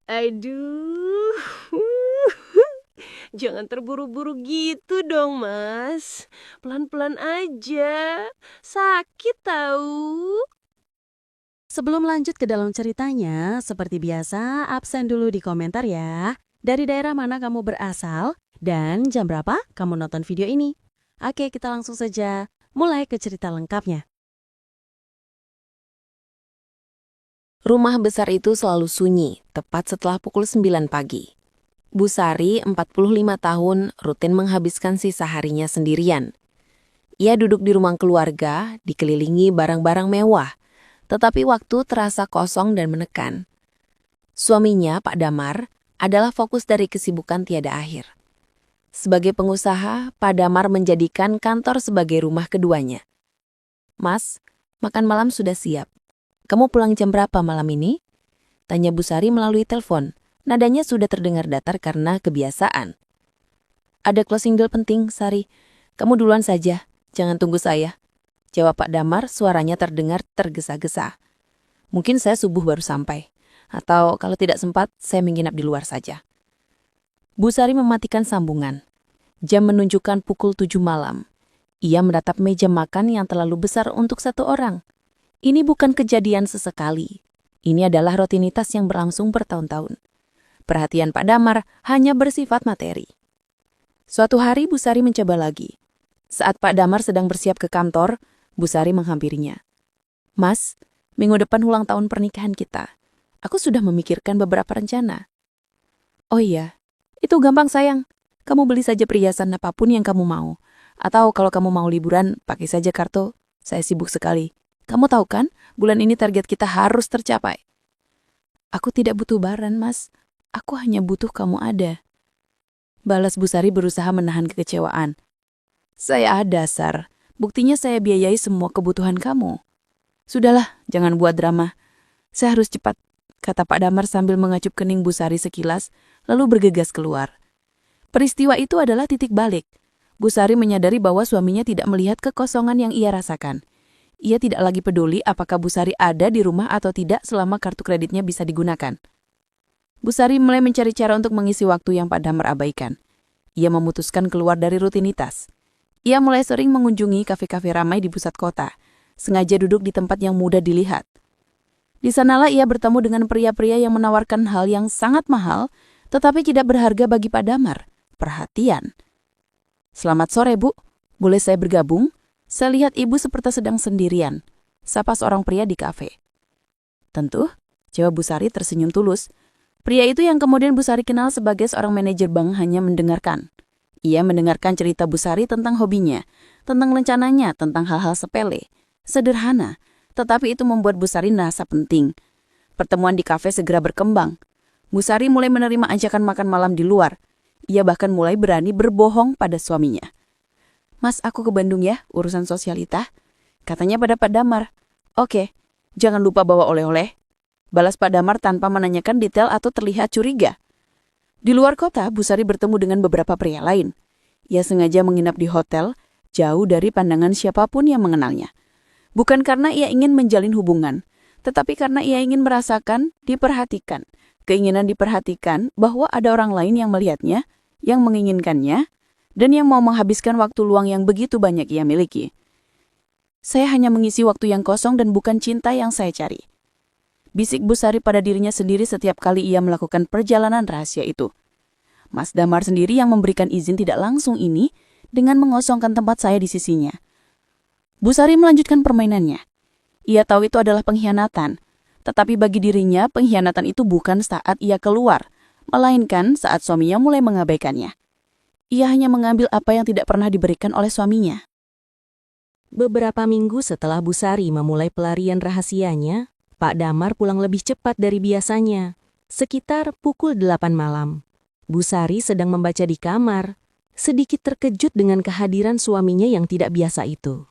Aduh, jangan terburu-buru gitu dong, Mas. Pelan-pelan aja. Sakit tahu. Sebelum lanjut ke dalam ceritanya, seperti biasa, absen dulu di komentar ya. Dari daerah mana kamu berasal dan jam berapa kamu nonton video ini. Oke, kita langsung saja mulai ke cerita lengkapnya. Rumah besar itu selalu sunyi, tepat setelah pukul 9 pagi. Bu Sari, 45 tahun, rutin menghabiskan sisa harinya sendirian. Ia duduk di rumah keluarga, dikelilingi barang-barang mewah, tetapi waktu terasa kosong dan menekan. Suaminya, Pak Damar, adalah fokus dari kesibukan tiada akhir. Sebagai pengusaha, Pak Damar menjadikan kantor sebagai rumah keduanya. "Mas, makan malam sudah siap. Kamu pulang jam berapa malam ini?" Tanya Bu Sari melalui telepon. Nadanya sudah terdengar datar karena kebiasaan. "Ada closing deal penting, Sari. Kamu duluan saja, jangan tunggu saya," jawab Pak Damar, suaranya terdengar tergesa-gesa. "Mungkin saya subuh baru sampai. Atau kalau tidak sempat, saya menginap di luar saja." Bu Sari mematikan sambungan. Jam menunjukkan pukul 7 malam. Ia menatap meja makan yang terlalu besar untuk satu orang. Ini bukan kejadian sesekali. Ini adalah rutinitas yang berlangsung bertahun-tahun. Perhatian Pak Damar hanya bersifat materi. Suatu hari Bu Sari mencoba lagi. Saat Pak Damar sedang bersiap ke kantor, Bu Sari menghampirinya. "Mas, minggu depan ulang tahun pernikahan kita. Aku sudah memikirkan beberapa rencana." "Oh iya, itu gampang sayang. Kamu beli saja perhiasan apapun yang kamu mau. Atau kalau kamu mau liburan, pakai saja kartu. Saya sibuk sekali. Kamu tahu kan, bulan ini target kita harus tercapai." "Aku tidak butuh barang, Mas. Aku hanya butuh kamu ada," balas Bu Sari berusaha menahan kekecewaan. "Saya ada, Sar. Buktinya saya biayai semua kebutuhan kamu." "Sudahlah, jangan buat drama. Saya harus cepat," kata Pak Damar sambil mengacup kening Bu Sari sekilas, lalu bergegas keluar. Peristiwa itu adalah titik balik. Bu Sari menyadari bahwa suaminya tidak melihat kekosongan yang ia rasakan. Ia tidak lagi peduli apakah Bu Sari ada di rumah atau tidak selama kartu kreditnya bisa digunakan. Bu Sari mulai mencari cara untuk mengisi waktu yang Pak Damar abaikan. Ia memutuskan keluar dari rutinitas. Ia mulai sering mengunjungi kafe-kafe ramai di pusat kota, sengaja duduk di tempat yang mudah dilihat. Di sanalah ia bertemu dengan pria-pria yang menawarkan hal yang sangat mahal, tetapi tidak berharga bagi Pak Damar, perhatian. "Selamat sore, Bu. Boleh saya bergabung? Saya lihat Ibu seperti sedang sendirian," sapa seorang pria di kafe. "Tentu," jawab Bu Sari tersenyum tulus. Pria itu yang kemudian Bu Sari kenal sebagai seorang manajer bank hanya mendengarkan. Ia mendengarkan cerita Bu Sari tentang hobinya, tentang rencananya, tentang hal-hal sepele, sederhana, tetapi itu membuat Bu Sari merasa penting. Pertemuan di kafe segera berkembang. Bu Sari mulai menerima ajakan makan malam di luar. Ia bahkan mulai berani berbohong pada suaminya. "Mas, aku ke Bandung ya, urusan sosialita," katanya pada Pak Damar. "Oke, jangan lupa bawa oleh-oleh," balas Pak Damar tanpa menanyakan detail atau terlihat curiga. Di luar kota, Bu Sari bertemu dengan beberapa pria lain. Ia sengaja menginap di hotel, jauh dari pandangan siapapun yang mengenalnya. Bukan karena ia ingin menjalin hubungan, tetapi karena ia ingin merasakan diperhatikan. Keinginan diperhatikan bahwa ada orang lain yang melihatnya, yang menginginkannya, dan yang mau menghabiskan waktu luang yang begitu banyak ia miliki. "Saya hanya mengisi waktu yang kosong dan bukan cinta yang saya cari," bisik Bu Sari pada dirinya sendiri setiap kali ia melakukan perjalanan rahasia itu. Mas Damar sendiri yang memberikan izin tidak langsung ini dengan mengosongkan tempat saya di sisinya. Bu Sari melanjutkan permainannya. Ia tahu itu adalah pengkhianatan, tetapi bagi dirinya pengkhianatan itu bukan saat ia keluar, melainkan saat suaminya mulai mengabaikannya. Ia hanya mengambil apa yang tidak pernah diberikan oleh suaminya. Beberapa minggu setelah Bu Sari memulai pelarian rahasianya, Pak Damar pulang lebih cepat dari biasanya, sekitar pukul 8 malam. Bu Sari sedang membaca di kamar, sedikit terkejut dengan kehadiran suaminya yang tidak biasa itu.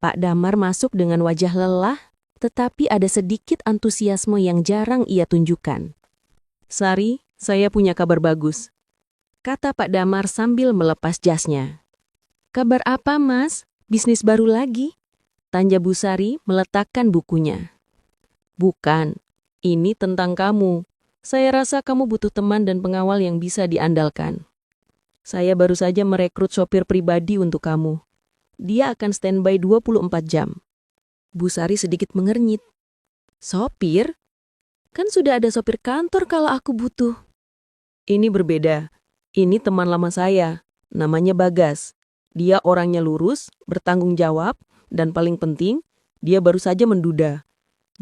Pak Damar masuk dengan wajah lelah, tetapi ada sedikit antusiasme yang jarang ia tunjukkan. "Sari, saya punya kabar bagus," kata Pak Damar sambil melepas jasnya. "Kabar apa, Mas? Bisnis baru lagi?" tanya Bu Sari meletakkan bukunya. "Bukan, ini tentang kamu. Saya rasa kamu butuh teman dan pengawal yang bisa diandalkan. Saya baru saja merekrut sopir pribadi untuk kamu. Dia akan standby 24 jam. Busari sedikit mengernyit. Sopir? Kan sudah ada sopir kantor kalau aku butuh. Ini berbeda. Ini teman lama saya. Namanya Bagas. Dia orangnya lurus, bertanggung jawab, dan paling penting, dia baru saja menduda.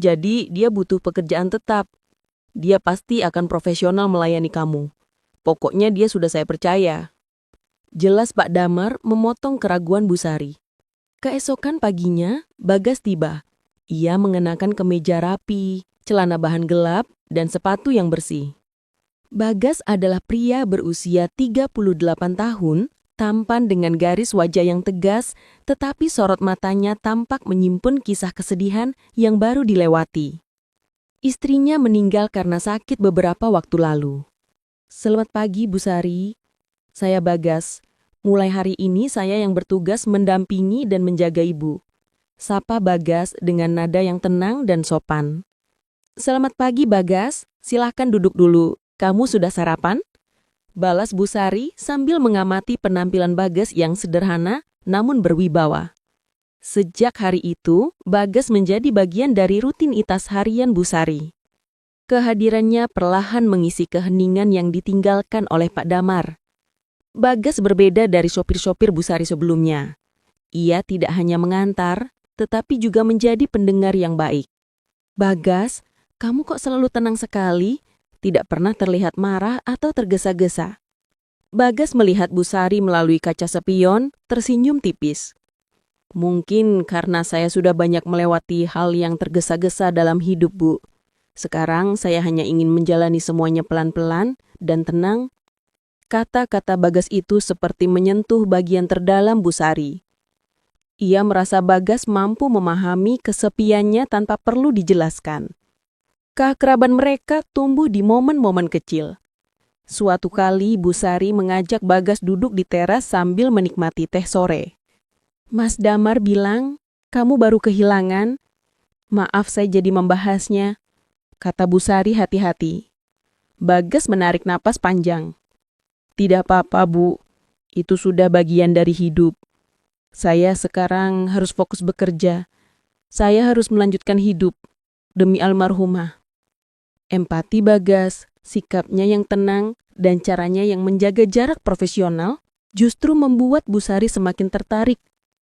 Jadi dia butuh pekerjaan tetap. Dia pasti akan profesional melayani kamu. Pokoknya dia sudah saya percaya. Jelas Pak Damar memotong keraguan Busari. Keesokan paginya, Bagas tiba. Ia mengenakan kemeja rapi, celana bahan gelap, dan sepatu yang bersih. Bagas adalah pria berusia 38 tahun, tampan dengan garis wajah yang tegas, tetapi sorot matanya tampak menyimpan kisah kesedihan yang baru dilewati. Istrinya meninggal karena sakit beberapa waktu lalu. Selamat pagi, Busari. Saya Bagas. Mulai hari ini saya yang bertugas mendampingi dan menjaga ibu. Sapa Bagas dengan nada yang tenang dan sopan. Selamat pagi, Bagas. Silahkan duduk dulu. Kamu sudah sarapan? Balas Busari sambil mengamati penampilan Bagas yang sederhana namun berwibawa. Sejak hari itu, Bagas menjadi bagian dari rutinitas harian Busari. Kehadirannya perlahan mengisi keheningan yang ditinggalkan oleh Pak Damar. Bagas berbeda dari sopir-sopir Busari sebelumnya. Ia tidak hanya mengantar, tetapi juga menjadi pendengar yang baik. Bagas, kamu kok selalu tenang sekali? Tidak pernah terlihat marah atau tergesa-gesa. Bagas melihat Busari melalui kaca spion, tersenyum tipis. Mungkin karena saya sudah banyak melewati hal yang tergesa-gesa dalam hidup, Bu. Sekarang saya hanya ingin menjalani semuanya pelan-pelan dan tenang. Kata-kata Bagas itu seperti menyentuh bagian terdalam Busari. Ia merasa Bagas mampu memahami kesepiannya tanpa perlu dijelaskan. Keakraban mereka tumbuh di momen-momen kecil. Suatu kali Busari mengajak Bagas duduk di teras sambil menikmati teh sore. Mas Damar bilang, kamu baru kehilangan. Maaf saya jadi membahasnya, kata Busari hati-hati. Bagas menarik napas panjang. Tidak apa-apa, Bu. Itu sudah bagian dari hidup. Saya sekarang harus fokus bekerja. Saya harus melanjutkan hidup demi almarhumah. Empati Bagas, sikapnya yang tenang, dan caranya yang menjaga jarak profesional justru membuat Busari semakin tertarik.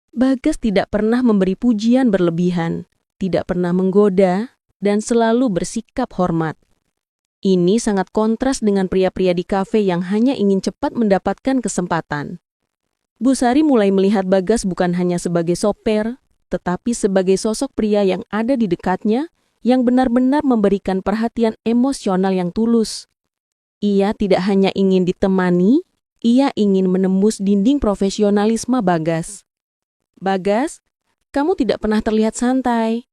Bagas tidak pernah memberi pujian berlebihan, tidak pernah menggoda, dan selalu bersikap hormat. Ini sangat kontras dengan pria-pria di kafe yang hanya ingin cepat mendapatkan kesempatan. Busari mulai melihat Bagas bukan hanya sebagai sopir, tetapi sebagai sosok pria yang ada di dekatnya, yang benar-benar memberikan perhatian emosional yang tulus. Ia tidak hanya ingin ditemani, ia ingin menembus dinding profesionalisme Bagas. Bagas, kamu tidak pernah terlihat santai.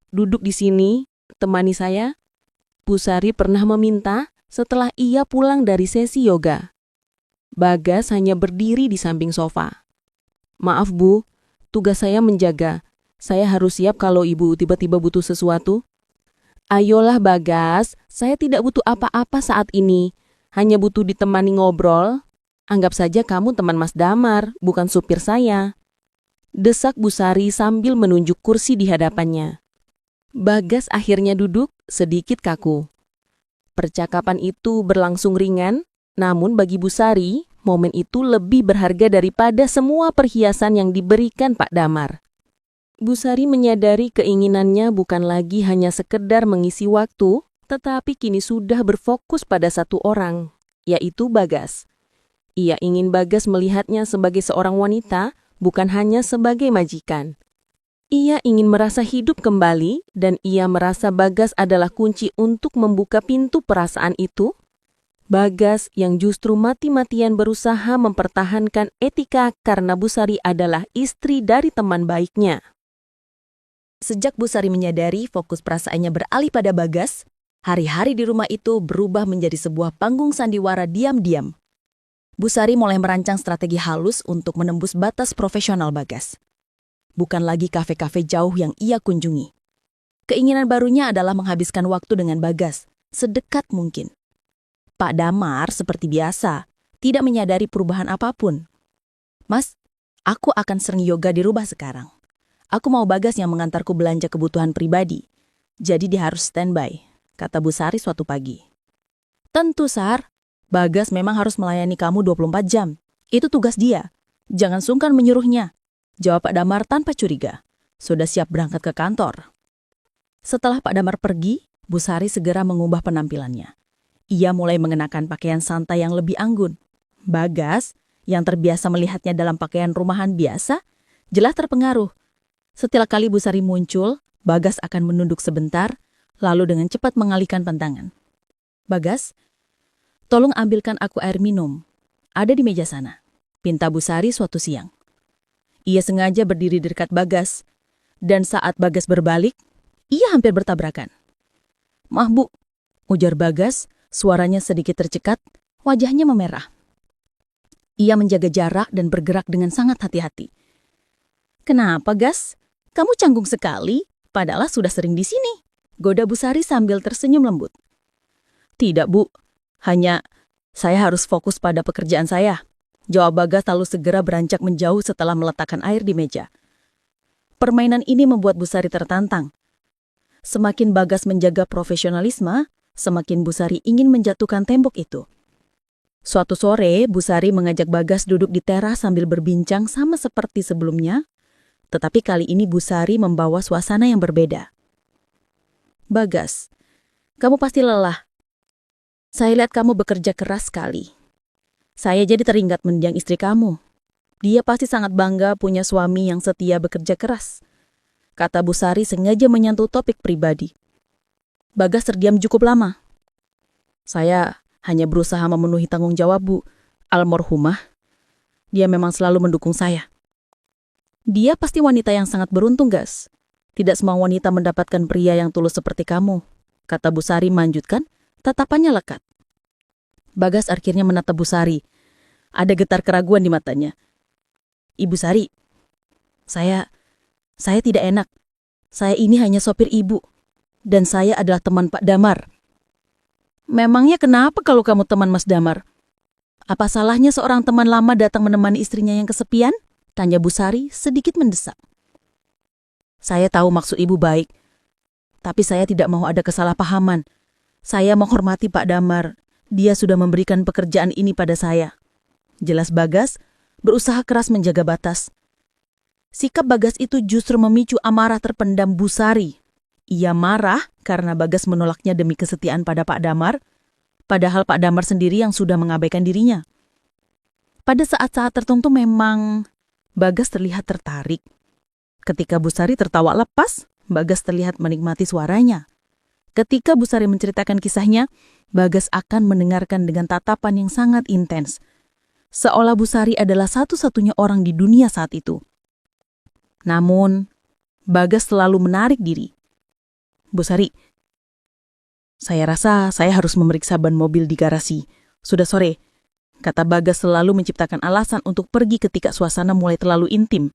Duduk di sini, temani saya. Busari pernah meminta setelah ia pulang dari sesi yoga. Bagas hanya berdiri di samping sofa. Maaf Bu, tugas saya menjaga. Saya harus siap kalau ibu tiba-tiba butuh sesuatu. Ayolah Bagas, saya tidak butuh apa-apa saat ini. Hanya butuh ditemani ngobrol. Anggap saja kamu teman Mas Damar, bukan supir saya. Desak Busari sambil menunjuk kursi di hadapannya. Bagas akhirnya duduk, sedikit kaku. Percakapan itu berlangsung ringan, namun bagi Busari, momen itu lebih berharga daripada semua perhiasan yang diberikan Pak Damar. Busari menyadari keinginannya bukan lagi hanya sekedar mengisi waktu, tetapi kini sudah berfokus pada satu orang, yaitu Bagas. Ia ingin Bagas melihatnya sebagai seorang wanita, bukan hanya sebagai majikan. Ia ingin merasa hidup kembali dan ia merasa Bagas adalah kunci untuk membuka pintu perasaan itu. Bagas yang justru mati-matian berusaha mempertahankan etika karena Busari adalah istri dari teman baiknya. Sejak Busari menyadari fokus perasaannya beralih pada Bagas, hari-hari di rumah itu berubah menjadi sebuah panggung sandiwara diam-diam. Busari mulai merancang strategi halus untuk menembus batas profesional Bagas. Bukan lagi kafe-kafe jauh yang ia kunjungi. Keinginan barunya adalah menghabiskan waktu dengan Bagas, sedekat mungkin. Pak Damar seperti biasa, tidak menyadari perubahan apapun. Mas, aku akan sering yoga di rumah sekarang. Aku mau Bagas yang mengantarku belanja kebutuhan pribadi. Jadi dia harus standby, kata Bu Sari suatu pagi. Tentu, Sar. Bagas memang harus melayani kamu 24 jam. Itu tugas dia. Jangan sungkan menyuruhnya. Jawab Pak Damar tanpa curiga. Sudah siap berangkat ke kantor. Setelah Pak Damar pergi, Bu Sari segera mengubah penampilannya. Ia mulai mengenakan pakaian santai yang lebih anggun. Bagas, yang terbiasa melihatnya dalam pakaian rumahan biasa, jelas terpengaruh. Setiap kali Bu Sari muncul, Bagas akan menunduk sebentar, lalu dengan cepat mengalihkan pandangan. Bagas, tolong ambilkan aku air minum. Ada di meja sana. Pinta Bu Sari suatu siang. Ia sengaja berdiri di dekat Bagas, dan saat Bagas berbalik, ia hampir bertabrakan. Maaf Bu, ujar Bagas, suaranya sedikit tercekat, wajahnya memerah. Ia menjaga jarak dan bergerak dengan sangat hati-hati. Kenapa, Gas? Kamu canggung sekali, padahal sudah sering di sini. Goda Bu Sari sambil tersenyum lembut. Tidak, Bu. Hanya saya harus fokus pada pekerjaan saya. Jawab Bagas lalu segera beranjak menjauh setelah meletakkan air di meja. Permainan ini membuat Bu Sari tertantang. Semakin Bagas menjaga profesionalisme, semakin Bu Sari ingin menjatuhkan tembok itu. Suatu sore, Bu Sari mengajak Bagas duduk di teras sambil berbincang sama seperti sebelumnya, tetapi kali ini Bu Sari membawa suasana yang berbeda. Bagas, kamu pasti lelah. Saya lihat kamu bekerja keras sekali. Saya jadi teringat mendiang istri kamu. Dia pasti sangat bangga punya suami yang setia bekerja keras. Kata Bu Sari sengaja menyentuh topik pribadi. Bagas terdiam cukup lama. Saya hanya berusaha memenuhi tanggung jawab Bu. Almarhumah, dia memang selalu mendukung saya. Dia pasti wanita yang sangat beruntung, Gas. Tidak semua wanita mendapatkan pria yang tulus seperti kamu. Kata Bu Sari melanjutkan, tatapannya lekat. Bagas akhirnya menatap Bu Sari. Ada getar keraguan di matanya. Ibu Sari, saya tidak enak. Saya ini hanya sopir ibu. Dan saya adalah teman Pak Damar. Memangnya kenapa kalau kamu teman Mas Damar? Apa salahnya seorang teman lama datang menemani istrinya yang kesepian? Tanya Bu Sari sedikit mendesak. Saya tahu maksud ibu baik. Tapi saya tidak mau ada kesalahpahaman. Saya menghormati Pak Damar. Dia sudah memberikan pekerjaan ini pada saya. Jelas Bagas berusaha keras menjaga batas. Sikap Bagas itu justru memicu amarah terpendam Bu Sari. Ia marah karena Bagas menolaknya demi kesetiaan pada Pak Damar, padahal Pak Damar sendiri yang sudah mengabaikan dirinya. Pada saat-saat tertentu memang Bagas terlihat tertarik. Ketika Bu Sari tertawa lepas, Bagas terlihat menikmati suaranya. Ketika Bu Sari menceritakan kisahnya, Bagas akan mendengarkan dengan tatapan yang sangat intens. Seolah Bu Sari adalah satu-satunya orang di dunia saat itu. Namun, Bagas selalu menarik diri. Bu Sari, saya rasa saya harus memeriksa ban mobil di garasi. Sudah sore, kata Bagas selalu menciptakan alasan untuk pergi ketika suasana mulai terlalu intim.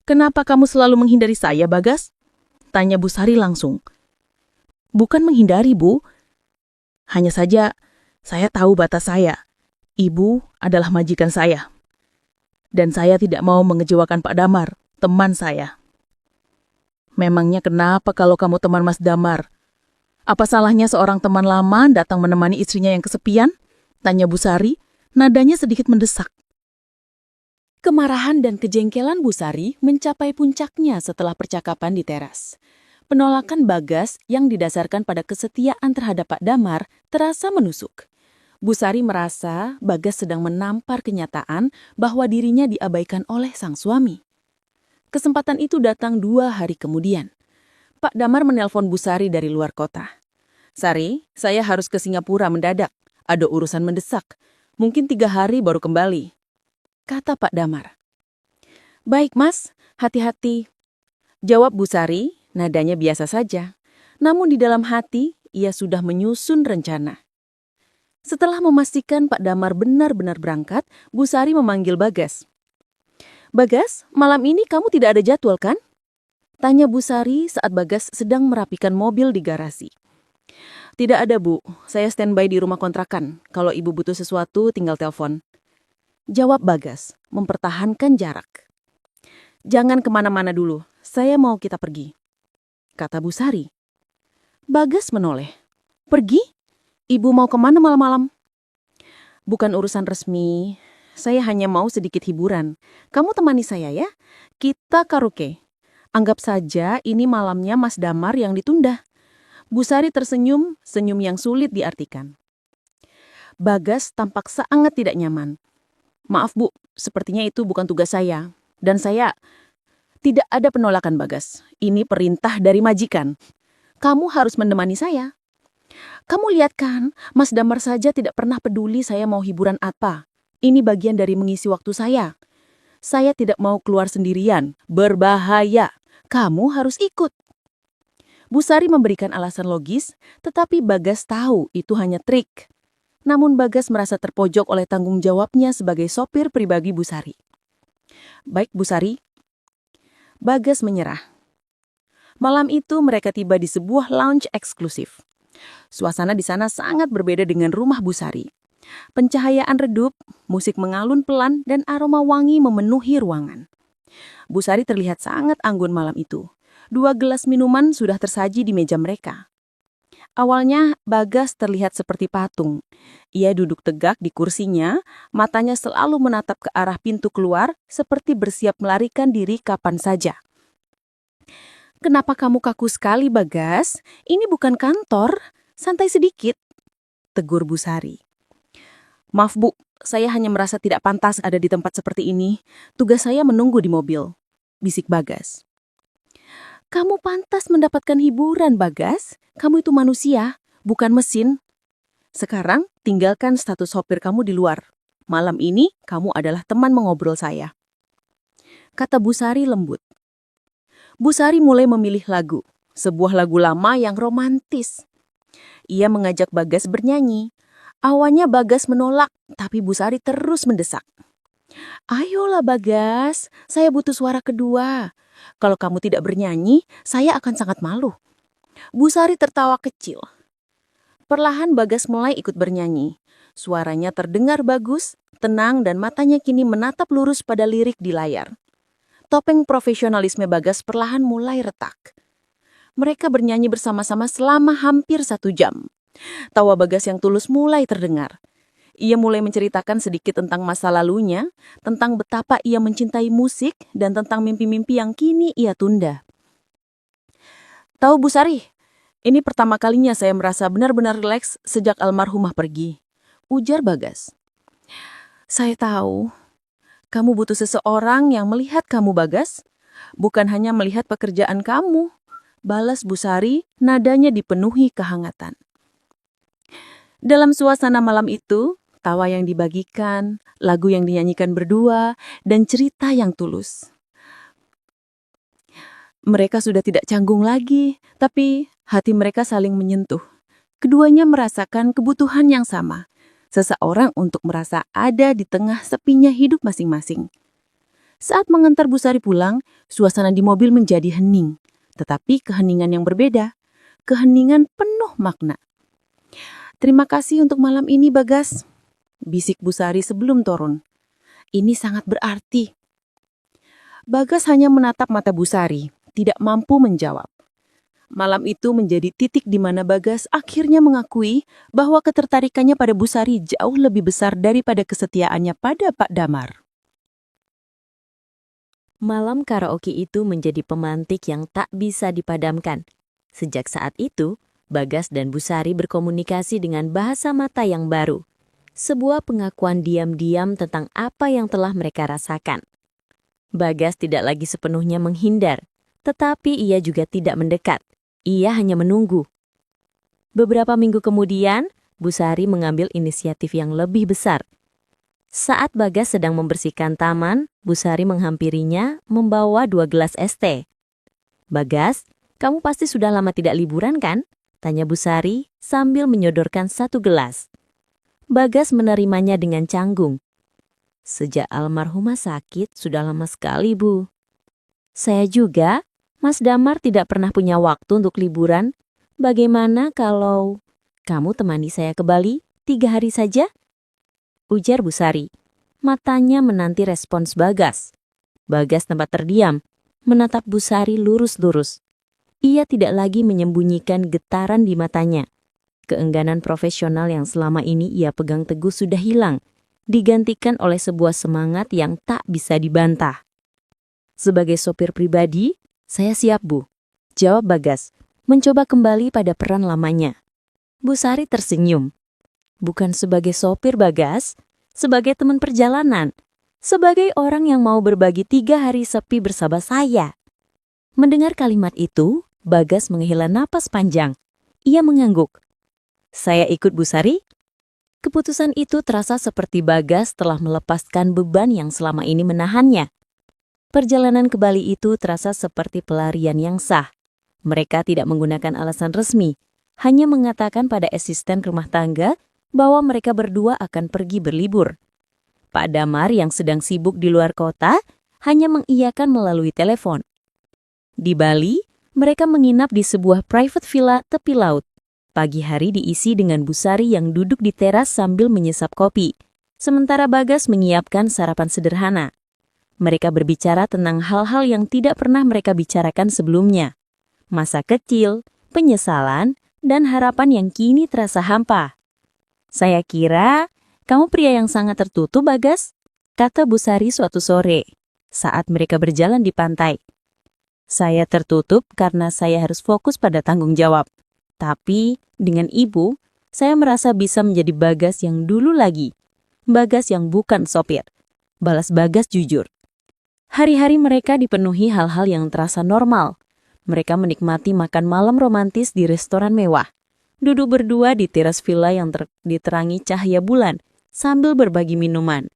Kenapa kamu selalu menghindari saya, Bagas? Tanya Bu Sari langsung. Bukan menghindari, Bu. Hanya saja, saya tahu batas saya. Ibu adalah majikan saya. Dan saya tidak mau mengecewakan Pak Damar, teman saya. Memangnya kenapa kalau kamu teman Mas Damar? Apa salahnya seorang teman lama datang menemani istrinya yang kesepian? Tanya Bu Sari, nadanya sedikit mendesak. Kemarahan dan kejengkelan Bu Sari mencapai puncaknya setelah percakapan di teras. Penolakan Bagas yang didasarkan pada kesetiaan terhadap Pak Damar terasa menusuk. Bu Sari merasa Bagas sedang menampar kenyataan bahwa dirinya diabaikan oleh sang suami. Kesempatan itu datang 2 hari kemudian. Pak Damar menelpon Bu Sari dari luar kota. Sari, saya harus ke Singapura mendadak. Ada urusan mendesak. Mungkin 3 hari baru kembali. Kata Pak Damar. Baik Mas, hati-hati. Jawab Bu Sari, nadanya biasa saja. Namun di dalam hati, ia sudah menyusun rencana. Setelah memastikan Pak Damar benar-benar berangkat, Bu Sari memanggil Bagas. Bagas, malam ini kamu tidak ada jadwal kan? Tanya Bu Sari saat Bagas sedang merapikan mobil di garasi. Tidak ada, Bu. Saya standby di rumah kontrakan. Kalau Ibu butuh sesuatu, tinggal telepon. Jawab Bagas, mempertahankan jarak. Jangan kemana-mana dulu, saya mau kita pergi, kata Bu Sari. Bagas menoleh. Pergi? Ibu mau kemana malam-malam? Bukan urusan resmi, saya hanya mau sedikit hiburan. Kamu temani saya ya, kita karaoke. Anggap saja ini malamnya Mas Damar yang ditunda. Bu Sari tersenyum, senyum yang sulit diartikan. Bagas tampak sangat tidak nyaman. Maaf Bu, sepertinya itu bukan tugas saya. Dan saya... Tidak ada penolakan Bagas, ini perintah dari majikan. Kamu harus menemani saya. Kamu lihat kan, Mas Damar saja tidak pernah peduli saya mau hiburan apa. Ini bagian dari mengisi waktu saya. Saya tidak mau keluar sendirian, berbahaya. Kamu harus ikut. Bu Sari memberikan alasan logis, tetapi Bagas tahu itu hanya trik. Namun Bagas merasa terpojok oleh tanggung jawabnya sebagai sopir pribadi Bu Sari. Baik Bu Sari. Bagas menyerah. Malam itu mereka tiba di sebuah lounge eksklusif. Suasana di sana sangat berbeda dengan rumah Bu Sari. Pencahayaan redup, musik mengalun pelan, dan aroma wangi memenuhi ruangan. Bu Sari terlihat sangat anggun malam itu. 2 gelas minuman sudah tersaji di meja mereka. Awalnya, Bagas terlihat seperti patung. Ia duduk tegak di kursinya, matanya selalu menatap ke arah pintu keluar, seperti bersiap melarikan diri kapan saja. Kenapa kamu kaku sekali, Bagas? Ini bukan kantor, santai sedikit, tegur Bu Sari. Maaf Bu, saya hanya merasa tidak pantas ada di tempat seperti ini. Tugas saya menunggu di mobil, bisik Bagas. Kamu pantas mendapatkan hiburan, Bagas. Kamu itu manusia, bukan mesin. Sekarang, tinggalkan status sopir kamu di luar. Malam ini, kamu adalah teman mengobrol saya. Kata Bu Sari lembut. Bu Sari mulai memilih lagu, sebuah lagu lama yang romantis. Ia mengajak Bagas bernyanyi. Awalnya Bagas menolak, tapi Bu Sari terus mendesak. Ayolah Bagas, saya butuh suara kedua. Kalau kamu tidak bernyanyi, saya akan sangat malu. Bu Sari tertawa kecil. Perlahan Bagas mulai ikut bernyanyi. Suaranya terdengar bagus, tenang dan matanya kini menatap lurus pada lirik di layar. Topeng profesionalisme Bagas perlahan mulai retak. Mereka bernyanyi bersama-sama selama hampir 1 jam. Tawa Bagas yang tulus mulai terdengar. Ia mulai menceritakan sedikit tentang masa lalunya, tentang betapa ia mencintai musik, dan tentang mimpi-mimpi yang kini ia tunda. Tahu Bu Sari, ini pertama kalinya saya merasa benar-benar rileks sejak almarhumah pergi, ujar Bagas. Saya tahu, kamu butuh seseorang yang melihat kamu Bagas, bukan hanya melihat pekerjaan kamu, balas Bu Sari, nadanya dipenuhi kehangatan. Dalam suasana malam itu, tawa yang dibagikan, lagu yang dinyanyikan berdua, dan cerita yang tulus. Mereka sudah tidak canggung lagi, tapi hati mereka saling menyentuh. Keduanya merasakan kebutuhan yang sama, seseorang untuk merasa ada di tengah sepinya hidup masing-masing. Saat mengantar Bu Sari pulang, suasana di mobil menjadi hening, tetapi keheningan yang berbeda, keheningan penuh makna. Terima kasih untuk malam ini, Bagas, bisik Bu Sari sebelum turun. Ini sangat berarti. Bagas hanya menatap mata Bu Sari, tidak mampu menjawab. Malam itu menjadi titik di mana Bagas akhirnya mengakui bahwa ketertarikannya pada Bu Sari jauh lebih besar daripada kesetiaannya pada Pak Damar. Malam karaoke itu menjadi pemantik yang tak bisa dipadamkan. Sejak saat itu, Bagas dan Bu Sari berkomunikasi dengan bahasa mata yang baru. Sebuah pengakuan diam-diam tentang apa yang telah mereka rasakan. Bagas tidak lagi sepenuhnya menghindar, tetapi ia juga tidak mendekat. Ia hanya menunggu. Beberapa minggu kemudian, Bu Sari mengambil inisiatif yang lebih besar. Saat Bagas sedang membersihkan taman, Bu Sari menghampirinya membawa 2 gelas es teh. Bagas, kamu pasti sudah lama tidak liburan kan? Tanya Bu Sari sambil menyodorkan 1 gelas. Bagas menerimanya dengan canggung. Sejak almarhumah sakit sudah lama sekali, Bu. Saya juga, Mas Damar tidak pernah punya waktu untuk liburan. Bagaimana kalau... Kamu temani saya ke Bali 3 hari saja? Ujar Bu Sari. Matanya menanti respons Bagas. Bagas tempat terdiam, menatap Bu Sari lurus-lurus. Ia tidak lagi menyembunyikan getaran di matanya. Keengganan profesional yang selama ini ia pegang teguh sudah hilang, digantikan oleh sebuah semangat yang tak bisa dibantah. Sebagai sopir pribadi, saya siap, Bu. Jawab Bagas, mencoba kembali pada peran lamanya. Bu Sari tersenyum. Bukan sebagai sopir, Bagas, sebagai teman perjalanan, sebagai orang yang mau berbagi 3 hari sepi bersama saya. Mendengar kalimat itu, Bagas menghela napas panjang. Ia mengangguk. Saya ikut Bu Sari? Keputusan itu terasa seperti Bagas telah melepaskan beban yang selama ini menahannya. Perjalanan ke Bali itu terasa seperti pelarian yang sah. Mereka tidak menggunakan alasan resmi, hanya mengatakan pada asisten rumah tangga bahwa mereka berdua akan pergi berlibur. Pak Damar yang sedang sibuk di luar kota hanya mengiyakan melalui telepon. Di Bali, mereka menginap di sebuah private villa tepi laut. Pagi hari diisi dengan Bu Sari yang duduk di teras sambil menyesap kopi, sementara Bagas menyiapkan sarapan sederhana. Mereka berbicara tentang hal-hal yang tidak pernah mereka bicarakan sebelumnya. Masa kecil, penyesalan, dan harapan yang kini terasa hampa. Saya kira kamu pria yang sangat tertutup, Bagas, kata Bu Sari suatu sore, saat mereka berjalan di pantai. Saya tertutup karena saya harus fokus pada tanggung jawab. Tapi, dengan ibu, saya merasa bisa menjadi Bagas yang dulu lagi. Bagas yang bukan sopir. Balas Bagas jujur. Hari-hari mereka dipenuhi hal-hal yang terasa normal. Mereka menikmati makan malam romantis di restoran mewah. Duduk berdua di teras villa yang diterangi cahaya bulan sambil berbagi minuman.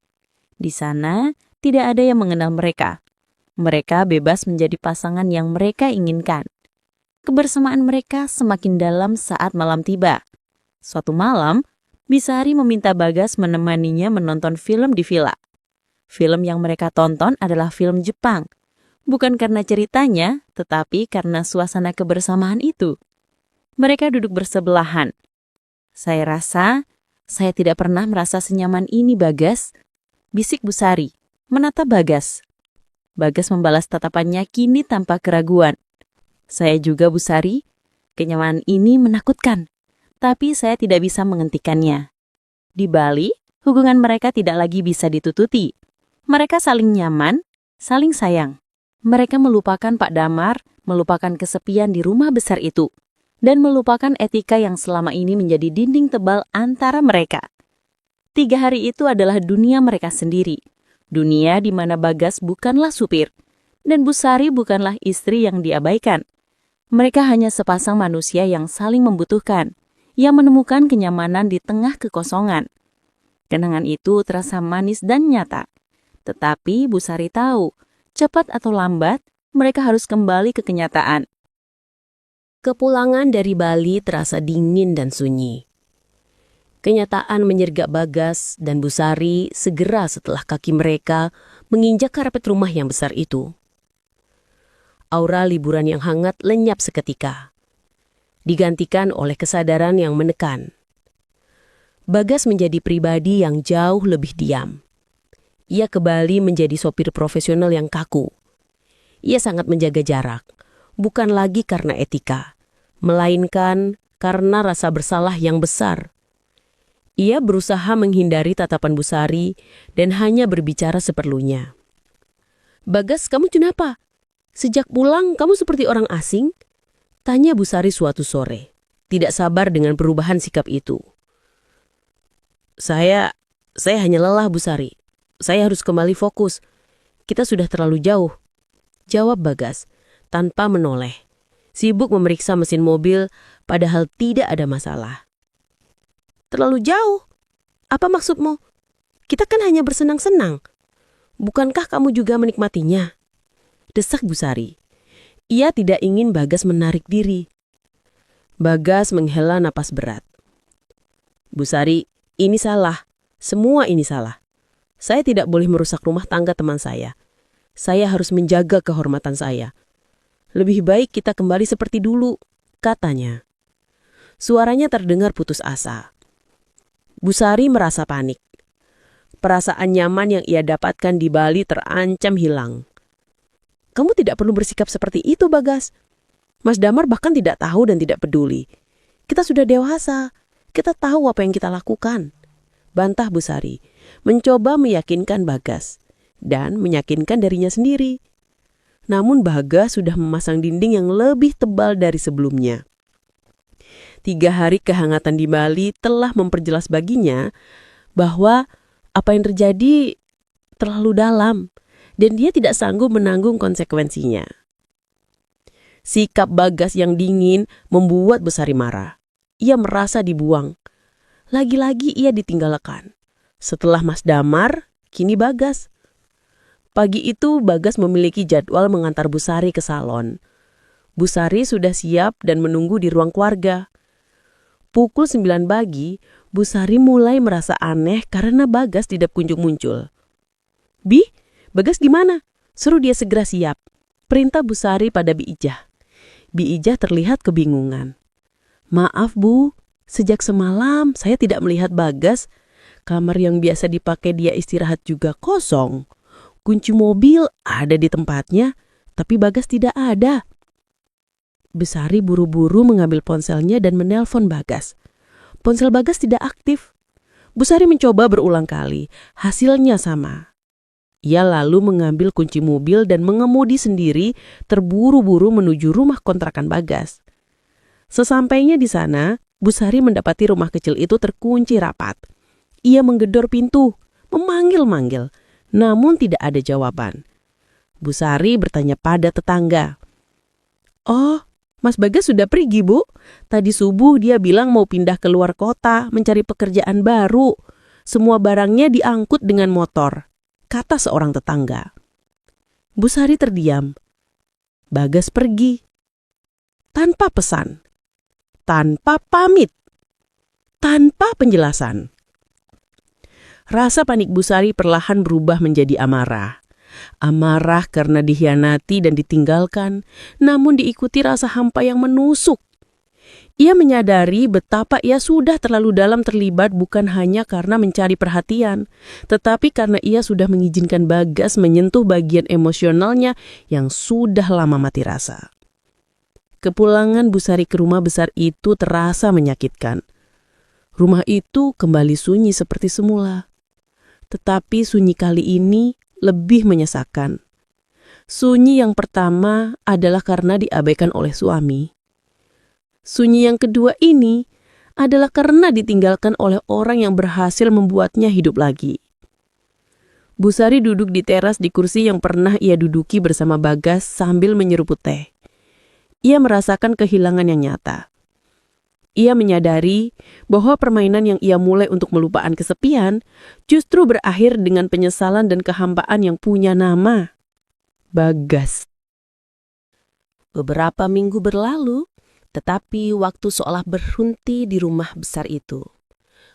Di sana, tidak ada yang mengenal mereka. Mereka bebas menjadi pasangan yang mereka inginkan. Kebersamaan mereka semakin dalam saat malam tiba. Suatu malam, Bu Sari meminta Bagas menemaninya menonton film di villa. Film yang mereka tonton adalah film Jepang. Bukan karena ceritanya, tetapi karena suasana kebersamaan itu. Mereka duduk bersebelahan. Saya rasa, saya tidak pernah merasa senyaman ini, Bagas. Bisik Bu Sari, menatap Bagas. Bagas membalas tatapannya kini tanpa keraguan. Saya juga, Bu Sari. Kenyamanan ini menakutkan, tapi saya tidak bisa menghentikannya. Di Bali, hubungan mereka tidak lagi bisa ditututi. Mereka saling nyaman, saling sayang. Mereka melupakan Pak Damar, melupakan kesepian di rumah besar itu, dan melupakan etika yang selama ini menjadi dinding tebal antara mereka. 3 hari itu adalah dunia mereka sendiri. Dunia di mana Bagas bukanlah supir, dan Bu Sari bukanlah istri yang diabaikan. Mereka hanya sepasang manusia yang saling membutuhkan, yang menemukan kenyamanan di tengah kekosongan. Kenangan itu terasa manis dan nyata. Tetapi Bu Sari tahu, cepat atau lambat, mereka harus kembali ke kenyataan. Kepulangan dari Bali terasa dingin dan sunyi. Kenyataan menyergap Bagas dan Bu Sari segera setelah kaki mereka menginjak karpet rumah yang besar itu. Aura liburan yang hangat lenyap seketika, digantikan oleh kesadaran yang menekan. Bagas menjadi pribadi yang jauh lebih diam. Ia kembali menjadi sopir profesional yang kaku. Ia sangat menjaga jarak, bukan lagi karena etika, melainkan karena rasa bersalah yang besar. Ia berusaha menghindari tatapan Bu Sari dan hanya berbicara seperlunya. "Bagas, kamu kenapa? Sejak pulang kamu seperti orang asing?" tanya Bu Sari suatu sore, tidak sabar dengan perubahan sikap itu. Saya hanya lelah, Bu Sari. Saya harus kembali fokus. Kita sudah terlalu jauh," jawab Bagas, tanpa menoleh. Sibuk memeriksa mesin mobil, padahal tidak ada masalah. "Terlalu jauh? Apa maksudmu? Kita kan hanya bersenang-senang. Bukankah kamu juga menikmatinya?" desak Bu Sari. Ia tidak ingin Bagas menarik diri. Bagas menghela napas berat. "Bu Sari, ini salah. Semua ini salah. Saya tidak boleh merusak rumah tangga teman saya. Saya harus menjaga kehormatan saya. Lebih baik kita kembali seperti dulu," katanya. Suaranya terdengar putus asa. Busari merasa panik. Perasaan nyaman yang ia dapatkan di Bali terancam hilang. Kamu tidak perlu bersikap seperti itu, Bagas. Mas Damar bahkan tidak tahu dan tidak peduli. Kita sudah dewasa. Kita tahu apa yang kita lakukan. Bantah Busari, mencoba meyakinkan Bagas dan meyakinkan dirinya sendiri. Namun Bagas sudah memasang dinding yang lebih tebal dari sebelumnya. 3 hari kehangatan di Bali telah memperjelas baginya bahwa apa yang terjadi terlalu dalam dan dia tidak sanggup menanggung konsekuensinya. Sikap Bagas yang dingin membuat Busari marah. Ia merasa dibuang. Lagi-lagi ia ditinggalkan. Setelah Mas Damar, kini Bagas. Pagi itu Bagas memiliki jadwal mengantar Busari ke salon. Busari sudah siap dan menunggu di ruang keluarga. Pukul 9 pagi, Busari mulai merasa aneh karena Bagas tidak kunjung muncul. "Bi, Bagas di mana?" Suruh dia segera siap. Perintah Busari pada Bi Ijah. Bi Ijah terlihat kebingungan. "Maaf Bu, sejak semalam saya tidak melihat Bagas. Kamar yang biasa dipakai dia istirahat juga kosong. Kunci mobil ada di tempatnya, tapi Bagas tidak ada." Busari buru-buru mengambil ponselnya dan menelpon Bagas. Ponsel Bagas tidak aktif. Busari mencoba berulang kali, hasilnya sama. Ia lalu mengambil kunci mobil dan mengemudi sendiri terburu-buru menuju rumah kontrakan Bagas. Sesampainya di sana, Busari mendapati rumah kecil itu terkunci rapat. Ia menggedor pintu, memanggil-manggil, namun tidak ada jawaban. Busari bertanya pada tetangga. "Oh, Mas Bagas sudah pergi, Bu. Tadi subuh dia bilang mau pindah ke luar kota, mencari pekerjaan baru. Semua barangnya diangkut dengan motor," kata seorang tetangga. Busari terdiam. Bagas pergi. Tanpa pesan. Tanpa pamit. Tanpa penjelasan. Rasa panik Busari perlahan berubah menjadi amarah. Amarah karena dikhianati dan ditinggalkan, namun diikuti rasa hampa yang menusuk. Ia menyadari betapa ia sudah terlalu dalam terlibat bukan hanya karena mencari perhatian, tetapi karena ia sudah mengizinkan Bagas menyentuh bagian emosionalnya yang sudah lama mati rasa. Kepulangan Busari ke rumah besar itu terasa menyakitkan. Rumah itu kembali sunyi seperti semula. Tetapi sunyi kali ini lebih menyesakan. Sunyi yang pertama adalah karena diabaikan oleh suami. Sunyi yang kedua ini adalah karena ditinggalkan oleh orang yang berhasil membuatnya hidup lagi. Busari duduk di teras di kursi yang pernah ia duduki bersama Bagas sambil menyeruput teh. Ia merasakan kehilangan yang nyata. Ia menyadari bahwa permainan yang ia mulai untuk melupakan kesepian justru berakhir dengan penyesalan dan kehampaan yang punya nama. Bagas. Beberapa minggu berlalu, tetapi waktu seolah berhenti di rumah besar itu.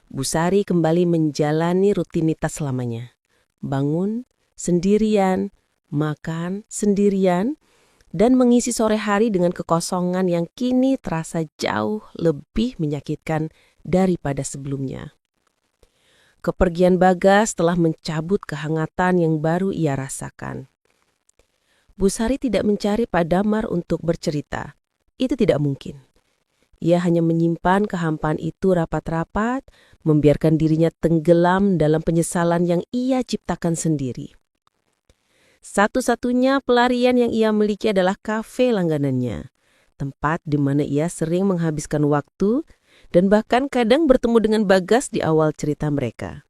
Busari kembali menjalani rutinitas selamanya. Bangun sendirian, makan sendirian, dan mengisi sore hari dengan kekosongan yang kini terasa jauh lebih menyakitkan daripada sebelumnya. Kepergian Bagas telah mencabut kehangatan yang baru ia rasakan. Busari tidak mencari Pak Damar untuk bercerita. Itu tidak mungkin. Ia hanya menyimpan kehampaan itu rapat-rapat, membiarkan dirinya tenggelam dalam penyesalan yang ia ciptakan sendiri. Satu-satunya pelarian yang ia miliki adalah kafe langganannya, tempat di mana ia sering menghabiskan waktu dan bahkan kadang bertemu dengan Bagas di awal cerita mereka.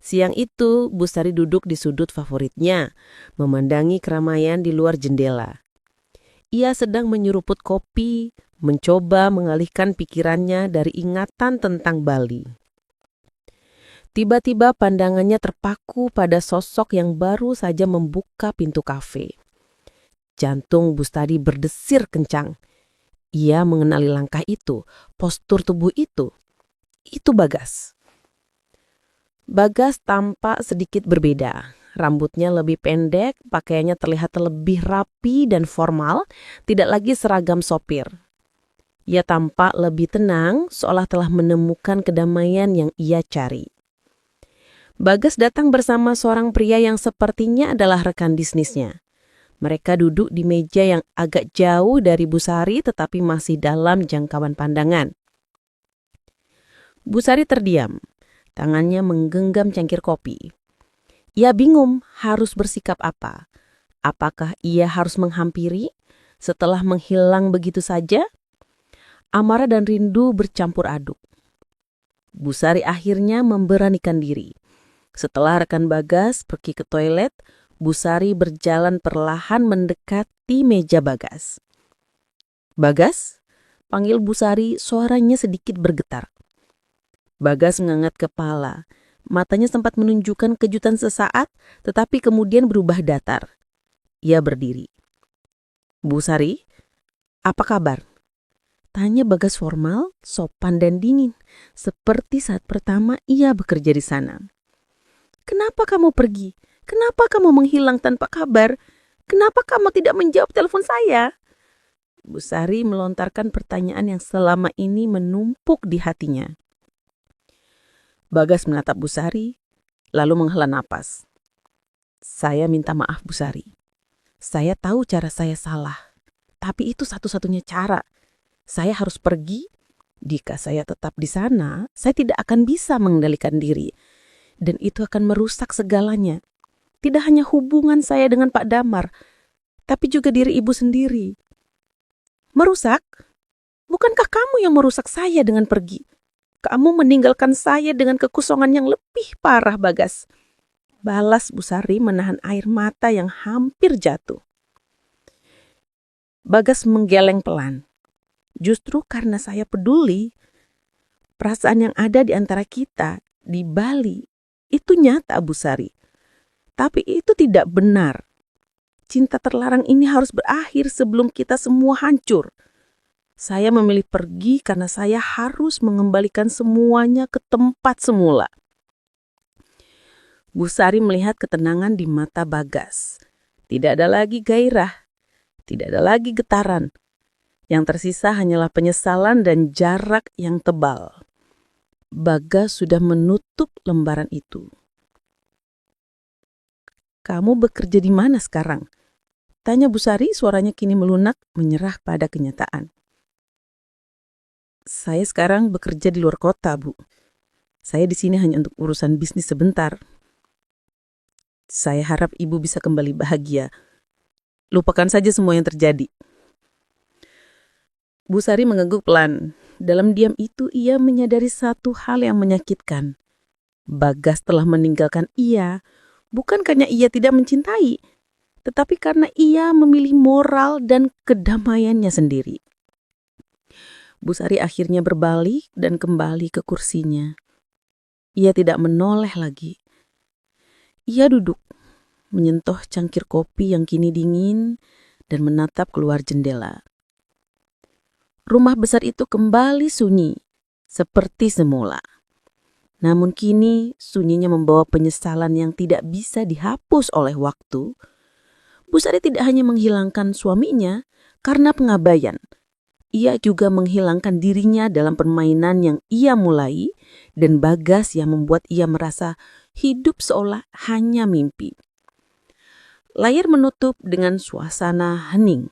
Siang itu, Busari duduk di sudut favoritnya, memandangi keramaian di luar jendela. Ia sedang menyeruput kopi, mencoba mengalihkan pikirannya dari ingatan tentang Bali. Tiba-tiba pandangannya terpaku pada sosok yang baru saja membuka pintu kafe. Jantung Busari berdesir kencang. Ia mengenali langkah itu, postur tubuh itu. Itu Bagas. Bagas tampak sedikit berbeda. Rambutnya lebih pendek, pakaiannya terlihat lebih rapi dan formal, tidak lagi seragam sopir. Ia tampak lebih tenang, seolah telah menemukan kedamaian yang ia cari. Bagas datang bersama seorang pria yang sepertinya adalah rekan bisnisnya. Mereka duduk di meja yang agak jauh dari Busari tetapi masih dalam jangkauan pandangan. Busari terdiam, tangannya menggenggam cangkir kopi. Ia bingung harus bersikap apa. Apakah ia harus menghampiri setelah menghilang begitu saja? Amarah dan rindu bercampur aduk. Busari akhirnya memberanikan diri. Setelah rekan Bagas pergi ke toilet, Busari berjalan perlahan mendekati meja Bagas. "Bagas?" panggil Busari, suaranya sedikit bergetar. Bagas mengangkat kepala. Matanya sempat menunjukkan kejutan sesaat, tetapi kemudian berubah datar. Ia berdiri. "Busari, apa kabar?" Tanya Bagas formal, sopan dan dingin, seperti saat pertama ia bekerja di sana. "Kenapa kamu pergi? Kenapa kamu menghilang tanpa kabar? Kenapa kamu tidak menjawab telepon saya?" Busari melontarkan pertanyaan yang selama ini menumpuk di hatinya. Bagas menatap Busari, lalu menghela napas. "Saya minta maaf, Busari. Saya tahu cara saya salah, tapi itu satu-satunya cara. Saya harus pergi. Jika saya tetap di sana, saya tidak akan bisa mengendalikan diri. Dan itu akan merusak segalanya. Tidak hanya hubungan saya dengan Pak Damar, tapi juga diri ibu sendiri." "Merusak? Bukankah kamu yang merusak saya dengan pergi? Kamu meninggalkan saya dengan kekosongan yang lebih parah, Bagas." Balas Busari menahan air mata yang hampir jatuh. Bagas menggeleng pelan. "Justru karena saya peduli, perasaan yang ada di antara kita di Bali itu nyata, Busari. Tapi itu tidak benar. Cinta terlarang ini harus berakhir sebelum kita semua hancur. Saya memilih pergi karena saya harus mengembalikan semuanya ke tempat semula." Busari melihat ketenangan di mata Bagas. Tidak ada lagi gairah, tidak ada lagi getaran. Yang tersisa hanyalah penyesalan dan jarak yang tebal. Bagas sudah menutup lembaran itu. "Kamu bekerja di mana sekarang?" tanya Busari, suaranya kini melunak, menyerah pada kenyataan. "Saya sekarang bekerja di luar kota, Bu. Saya di sini hanya untuk urusan bisnis sebentar. Saya harap Ibu bisa kembali bahagia. Lupakan saja semua yang terjadi." Busari mengangguk pelan. Dalam diam itu ia menyadari satu hal yang menyakitkan. Bagas telah meninggalkan ia, bukan karena ia tidak mencintai, tetapi karena ia memilih moral dan kedamaiannya sendiri. Busari akhirnya berbalik dan kembali ke kursinya. Ia tidak menoleh lagi. Ia duduk, menyentuh cangkir kopi yang kini dingin dan menatap keluar jendela. Rumah besar itu kembali sunyi, seperti semula. Namun kini sunyinya membawa penyesalan yang tidak bisa dihapus oleh waktu. Busari tidak hanya menghilangkan suaminya karena pengabaian. Ia juga menghilangkan dirinya dalam permainan yang ia mulai dan Bagas yang membuat ia merasa hidup seolah hanya mimpi. Layar menutup dengan suasana hening.